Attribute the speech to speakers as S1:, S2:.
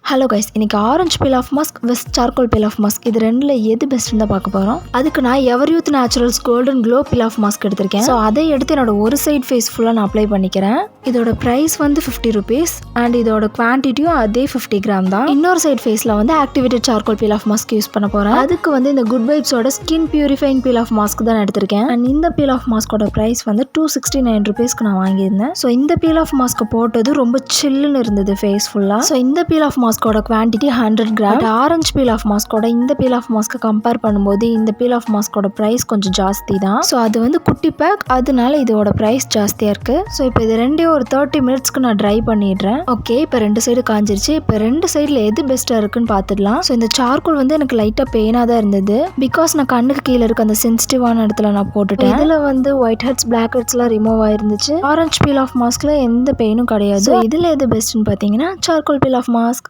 S1: Hello guys, இன்னைக்கு orange peel off mask வெஸ்ட் charcoal peel off mask இது ரெண்டுல எது பெஸ்ட்னு தான் பார்க்க போகிறோம். அதுக்கு நான் ever youth naturals golden glow peel off mask எடுத்திருக்கேன். ஸோ அதை எடுத்து என்னோட ஒரு சைட் ஃபேஸ் ஃபுல்லாக நான் அப்ளை பண்ணிக்கிறேன். இதோட ப்ரைஸ் வந்து 50 rupees அண்ட் இதோட குவான்டிட்டியும் அதே 50 கிராம் தான். இன்னொரு சைட் ஃபேஸில் வந்து activated charcoal peel off mask use பண்ண போகிறேன். அதுக்கு வந்து இந்த குட் வைப்ஸோட skin purifying peel off mask தான் எடுத்திருக்கேன். அண்ட் இந்த பீல் ஆஃப் மாஸ்கோட ப்ரைஸ் வந்து 269 rupeesக்கு நான் வாங்கியிருந்தேன். ஸோ இந்த பீல் ஆஃப் மாஸ்க் போட்டது ரொம்ப சில்லுன்னு இருந்தது ஃபேஸ் ஃபுல்லாக. ஸோ இந்த பீல் ஆஃப் மாஸ்கோட quantity 100 gram. Orange peel off மாஸ்கோட இந்த பீல் ஆஃப் மாஸ்க்கை கம்பேர் பண்ணும்போது இந்த பீல் ஆஃப் மாஸ்கோட ப்ரைஸ் கொஞ்சம் ஜாஸ்தி தான். ஸோ அது வந்து குட்டி பேக், அதனால இதோட ப்ரைஸ் ஜாஸ்தியாக இருக்குது. ஸோ இப்போ இது ரெண்டையும் ஒரு 30 மினிட்ஸ்க்கு நான் ட்ரை பண்ணிடுறேன். ஓகே, இப்போ ரெண்டு சைடு காஞ்சிருச்சு. இப்போ ரெண்டு சைடில் எது பெஸ்ட்டாக இருக்குன்னு பார்த்துடலாம். ஸோ இந்த சார்கோல் வந்து எனக்கு லைட்டாக பெயினாக தான் இருந்தது. பிகாஸ் நான் கண்ணுக்கு கீழே இருக்க அந்த சென்சிட்டிவான இடத்துல நான் போட்டுட்டேன். இதில் வந்து ஒயிட் ஹெட்ஸ் பிளாக் ஹெட்ஸ்லாம் ரிமூவ் ஆயிருந்துச்சு. ஆரஞ்சு பீல் ஆஃப் மாஸ்கில் எந்த பெயினும் கிடையாது. இதில் எது பெஸ்ட்னு பார்த்தீங்கன்னா சார்கோல் பீல் ஆஃப் மாஸ்க்.